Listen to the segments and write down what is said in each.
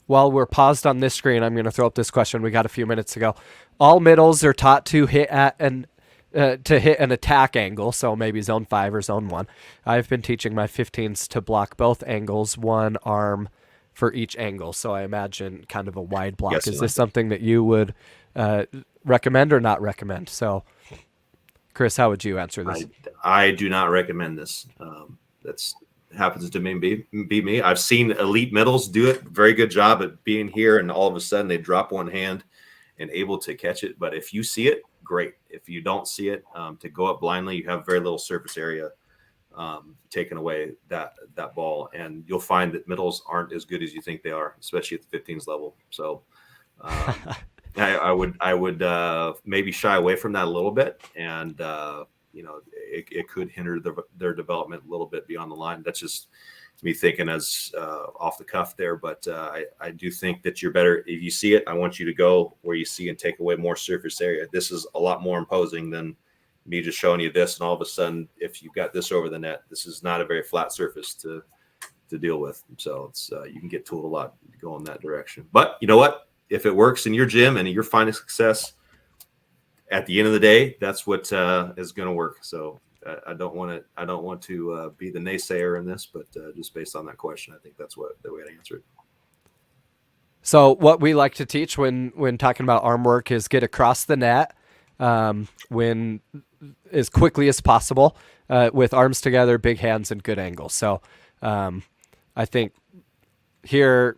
while we're paused on this screen, I'm going to throw up this question we got a few minutes ago. All middles are taught to hit at an attack angle, so maybe zone 5 or zone 1. I've been teaching my 15s to block both angles, one arm for each angle, so I imagine kind of a wide block. Yes, Is like this something that you would recommend or not recommend? So, Chris, how would you answer this? I do not recommend this. That's happens to be me. I've seen elite middles do it. Very good job at being here, and all of a sudden they drop one hand and able to catch it. But if you see it, great. If you don't see it, to go up blindly, you have very little surface area taking away that ball, and you'll find that middles aren't as good as you think they are, especially at the 15s level. So I would maybe shy away from that a little bit, and it could hinder their development a little bit beyond the line. That's just me thinking as off the cuff there, but I do think that you're better if you see it. I want you to go where you see and take away more surface area. This is a lot more imposing than me just showing you this, and all of a sudden, if you've got this over the net, this is not a very flat surface to deal with. So it's you can get tooled a lot to go in that direction. But you know what? If it works in your gym and you're finding success, at the end of the day, that's what is going to work. So I don't want to be the naysayer in this, but just based on that question, I think that's the way to answer it. So what we like to teach when talking about arm work is get across the net when as quickly as possible with arms together, big hands, and good angles. So I think here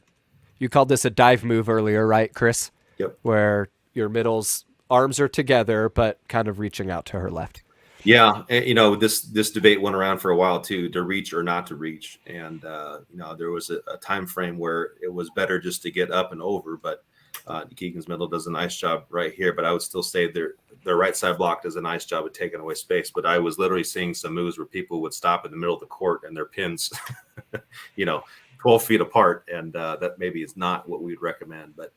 you called this a dive move earlier, right, Chris? Yep. Where your middle's arms are together, but kind of reaching out to her left. Yeah, and, this debate went around for a while too, to reach or not to reach, and there was a time frame where it was better just to get up and over. But Keegan's middle does a nice job right here. But I would still say their right side block does a nice job of taking away space. But I was literally seeing some moves where people would stop in the middle of the court and their pins, 12 feet apart, and that maybe is not what we'd recommend. But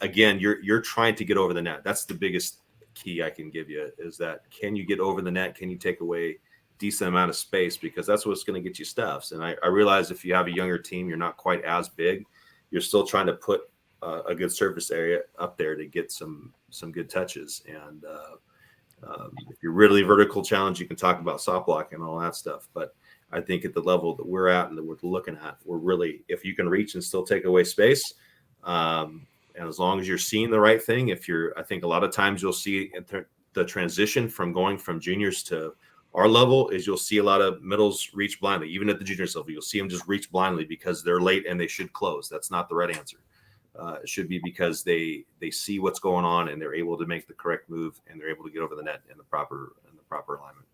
again, you're trying to get over the net. That's the biggest key I can give you, is that can you get over the net? Can you take away decent amount of space? Because that's what's going to get you stuffs. And I realize if you have a younger team, you're not quite as big. You're still trying to put a good surface area up there to get some good touches. And if you're really vertical challenge, you can talk about soft block and all that stuff. But I think at the level that we're at and that we're looking at, we're really, if you can reach and still take away space, and as long as you're seeing the right thing, I think a lot of times you'll see the transition from going from juniors to our level is you'll see a lot of middles reach blindly. Even at the juniors level, you'll see them just reach blindly because they're late and they should close. That's not the right answer. It should be because they see what's going on and they're able to make the correct move and they're able to get over the net in the proper alignment.